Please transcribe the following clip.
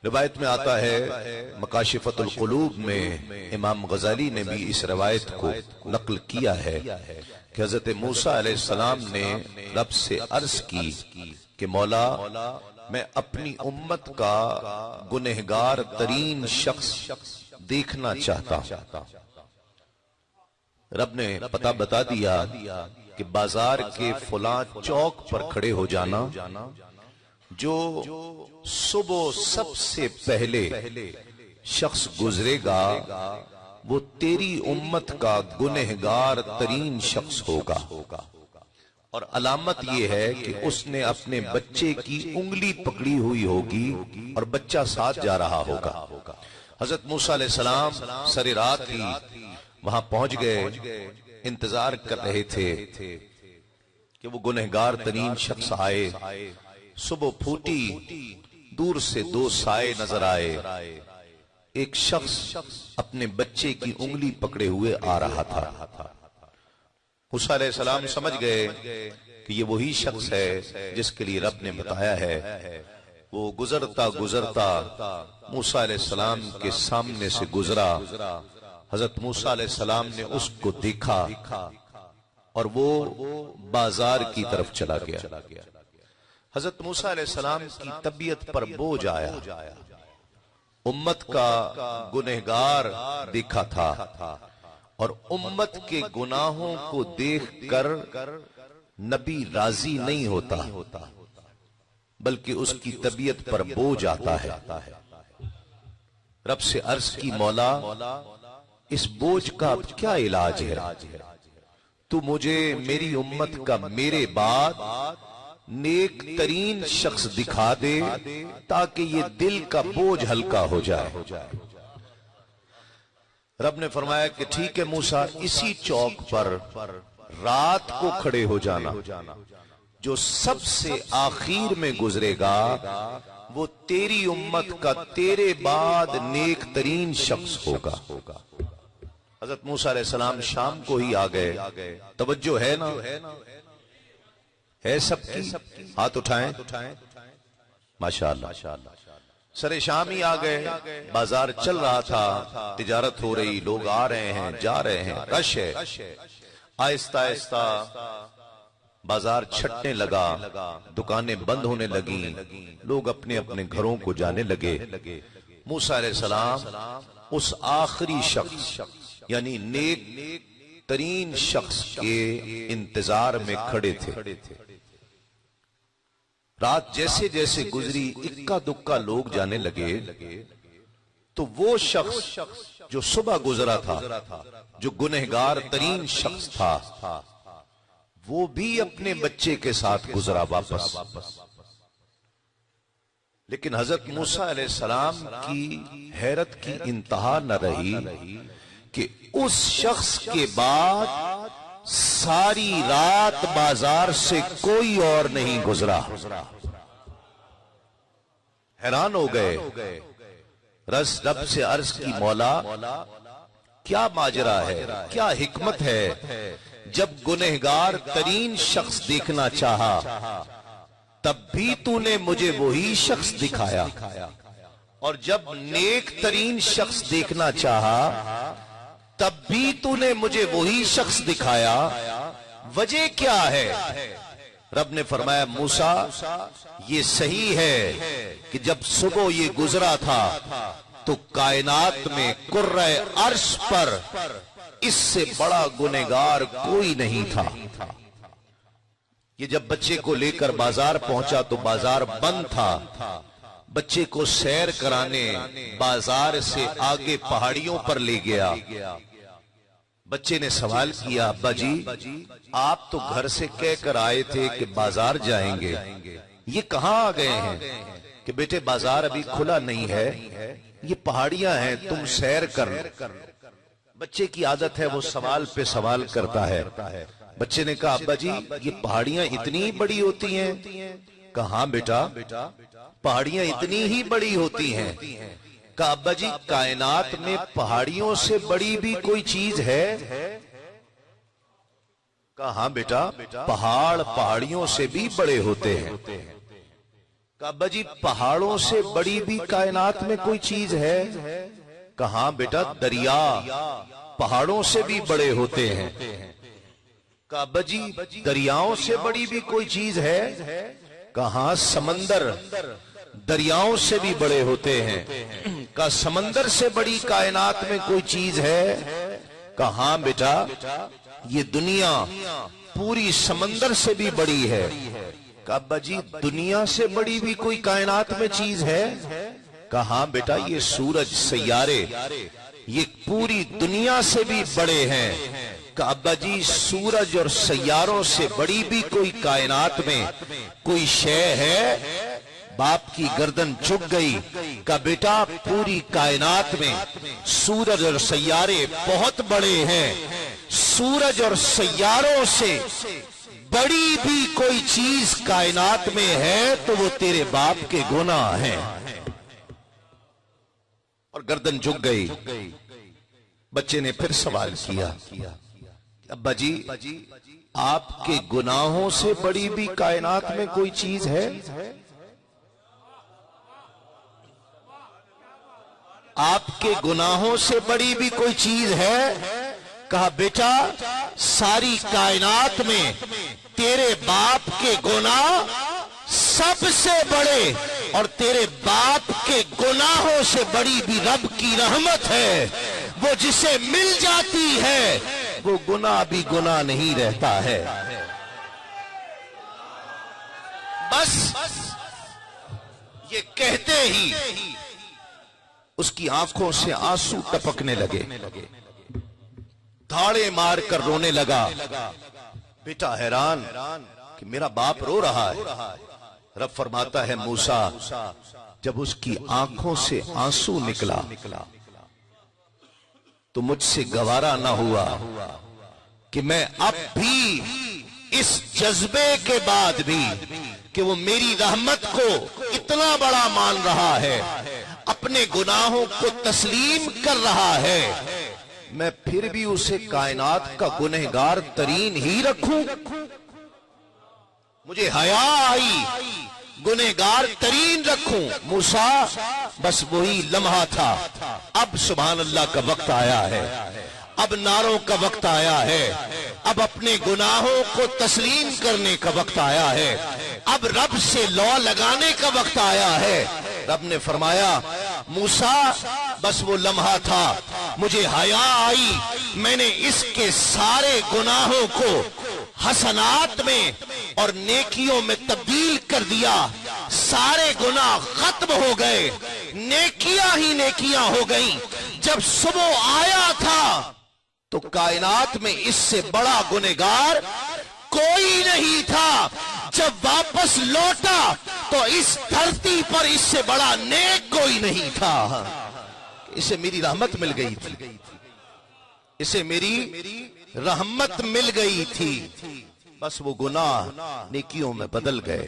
روایت میں آتا ہے مکاشفۃ القلوب میں امام غزالی نے بھی اس روایت کو نقل کیا ہے کہ حضرت موسیٰ علیہ السلام نے رب سے عرض کی کہ مولا میں اپنی امت کا گنہگار ترین شخص دیکھنا چاہتا ہوں۔ رب نے پتہ بتا دیا کہ بازار کے فلاں چوک پر کھڑے ہو جانا، جو صبح سب سے پہلے شخص گزرے گا وہ تیری امت کا گنہگار ترین شخص ہوگا، اور علامت یہ ہے کہ اس نے اپنے بچے کی انگلی پکڑی ہوئی ہوگی اور بچہ ساتھ جا رہا ہوگا۔ حضرت موسیٰ علیہ السلام سر رات ہی وہاں پہنچ گئے، انتظار کر رہے تھے کہ وہ گنہگار ترین شخص آئے۔ صبح پھوٹی، دور سے دو سائے نظر آئے، ایک شخص اپنے بچے کی انگلی پکڑے ہوئے آ رہا تھا۔ موسیٰ علیہ السلام سمجھ گئے کہ یہ وہی شخص ہے جس کے لیے رب نے بتایا ہے۔ وہ گزرتا گزرتا موسیٰ علیہ السلام کے سامنے سے گزرا۔ حضرت موسیٰ علیہ السلام نے اس کو دیکھا اور وہ بازار کی طرف چلا گیا۔ حضرت موسیٰ علیہ السلام کی طبیعت پر بوجھ آیا، امت کا گنہگار دیکھا تھا، اور امت کے گناہوں کو دیکھ کر نبی راضی نہیں ہوتا بلکہ اس کی طبیعت پر بوجھ آتا ہے۔ رب سے عرض کی مولا اس بوجھ کا کیا علاج ہے؟ تو مجھے میری امت کا میرے بعد نیک ترین شخص دکھا دے تاکہ یہ دل کا بوجھ ہلکا ہو جائے۔ رب نے فرمایا کہ ٹھیک ہے موسیٰ، اسی چوک پر رات کو کھڑے ہو جانا، جو سب سے آخر میں گزرے گا وہ تیری امت کا تیرے بعد نیک ترین شخص ہوگا۔ حضرت موسیٰ علیہ السلام شام کو ہی آ گئے۔ توجہ ہے نا؟ ہے سب کی؟ ہاتھ اٹھائیں ماشاءاللہ۔ سر شام ہی آ گئے، بازار چل رہا تھا، تجارت ہو رہی، لوگ آ رہے ہیں جا رہے ہیں، رش ہے۔ آہستہ آہستہ بازار چھٹنے لگا، دکانیں بند ہونے لگیں، لوگ اپنے اپنے گھروں کو جانے لگے۔ موسیٰ علیہ السلام اس آخری شخص یعنی نیک ترین شخص کے انتظار میں کھڑے تھے۔ رات جیسے جیسے گزری، اکا دکا لوگ جانے لگے، تو وہ شخص جو صبح گزرا تھا، جو گنہگار ترین شخص تھا، وہ بھی اپنے بچے کے ساتھ گزرا واپس۔ لیکن حضرت موسیٰ علیہ السلام کی حیرت کی انتہا نہ رہی کہ اس شخص کے بعد ساری رات بازار سے کوئی اور نہیں گزرا۔ حیران ہو گئے، رب سے عرض کی مولا کیا ماجرا ہے، کیا حکمت ہے؟ جب گنہگار ترین شخص دیکھنا چاہا تب بھی تو نے مجھے وہی شخص دکھایا، اور جب نیک ترین شخص دیکھنا چاہا تب بھی تو نے مجھے وہی شخص دکھایا، وجہ کیا ہے؟ رب نے فرمایا موسیٰ یہ صحیح ہے کہ جب صبح یہ گزرا تھا تو کائنات میں کرۂ عرش پر اس سے بڑا گنہگار کوئی نہیں تھا۔ یہ جب بچے کو لے کر بازار پہنچا تو بازار بند تھا، بچے کو سیر کرانے بازار سے آگے پہاڑیوں پر لے گیا۔ بچے نے سوال کیا ابا جی آپ تو گھر سے کہہ کر آئے تھے کہ بازار جائیں گے، یہ کہاں آ گئے ہیں؟ کہ بیٹے بازار ابھی کھلا نہیں ہے، یہ پہاڑیاں ہیں، تم سیر کر۔ بچے کی عادت ہے وہ سوال پہ سوال کرتا ہے۔ بچے نے کہا ابا جی یہ پہاڑیاں اتنی بڑی ہوتی ہیں؟ کہا ہاں بیٹا پہاڑیاں اتنی ہی بڑی ہوتی ہیں۔ کہا ابا جی کائنات میں پہاڑیوں سے بڑی بھی کوئی چیز ہے؟ کہا ہاں بیٹا پہاڑ پہاڑیوں سے بھی بڑے ہوتے ہیں۔ کہا ابا جی پہاڑوں سے بڑی بھی کائنات میں کوئی چیز ہے؟ کہاں بیٹا دریا پہاڑوں سے بھی بڑے ہوتے ہیں۔ کہا ابا جی دریاؤں سے بڑی بھی کوئی چیز ہے؟ کہاں سمندر دریاؤں سے بھی بڑے ہوتے ہیں۔ کہا سمندر سے بڑی کائنات میں کوئی چیز ہے؟ کہاں بیٹا یہ دنیا پوری سمندر سے بھی بڑی ہے۔ کہا ابا جی دنیا سے بڑی بھی کوئی کائنات میں چیز ہے؟ کہاں بیٹا یہ سورج سیارے یہ پوری دنیا سے بھی بڑے ہیں۔ کہا ابا جی سورج اور سیاروں سے بڑی بھی کوئی کائنات میں کوئی شے ہے؟ باپ کی گردن جھک گئی۔ کہا بیٹا پوری کائنات میں سورج اور سیارے بہت بڑے ہیں، سورج اور سیاروں سے بڑی بھی کوئی چیز کائنات میں ہے تو وہ تیرے باپ کے گناہ ہیں۔ اور گردن جھک گئی۔ بچے نے پھر سوال کیا ابا جی آپ کے گناہوں سے بڑی بھی کائنات میں کوئی چیز ہے؟ آپ کے گناہوں سے بڑی بھی کوئی چیز ہے؟ کہا بیٹا ساری کائنات میں تیرے باپ کے گناہ سب سے بڑے، اور تیرے باپ کے گناہوں سے بڑی بھی رب کی رحمت ہے، وہ جسے مل جاتی ہے وہ گناہ بھی گناہ نہیں رہتا ہے۔ بس یہ کہتے ہی اس کی آنکھوں سے آنسو ٹپکنے لگے، دھاڑے مار کر رونے لگا۔ بیٹا حیران کہ میرا باپ رو رہا ہے۔ رب فرماتا ہے موسیٰ جب اس کی آنکھوں سے آنسو نکلا تو مجھ سے گوارا نہ ہوا کہ میں اب بھی اس جذبے کے بعد بھی کہ وہ میری رحمت کو اتنا بڑا مان رہا ہے، اپنے گناہوں کو تسلیم کر رہا ہے، میں پھر بھی اسے کائنات کا گنہگار ترین ہی رکھوں۔ مجھے حیا آئی گنہگار ترین رکھوں۔ موسیٰ بس وہی لمحہ تھا، اب سبحان اللہ کا وقت آیا ہے، اب نعروں کا وقت آیا ہے، اب اپنے گناہوں کو تسلیم کرنے کا وقت آیا ہے، اب رب سے لو لگانے کا وقت آیا ہے۔ رب نے فرمایا موسیٰ بس وہ لمحہ تھا، مجھے حیا آئی، میں نے اس کے سارے گناہوں کو حسنات میں اور نیکیوں میں تبدیل کر دیا، سارے گناہ ختم ہو گئے، نیکیاں ہی نیکیاں ہو گئیں۔ جب صبح آیا تھا تو کائنات میں اس سے بڑا گنہگار کوئی نہیں تھا، جب واپس لوٹا تو اس دھرتی پر اس سے بڑا نیک کوئی نہیں تھا۔ اسے میری رحمت مل گئی تھی، اسے میری رحمت مل گئی تھی، بس وہ گناہ نیکیوں میں بدل گئے۔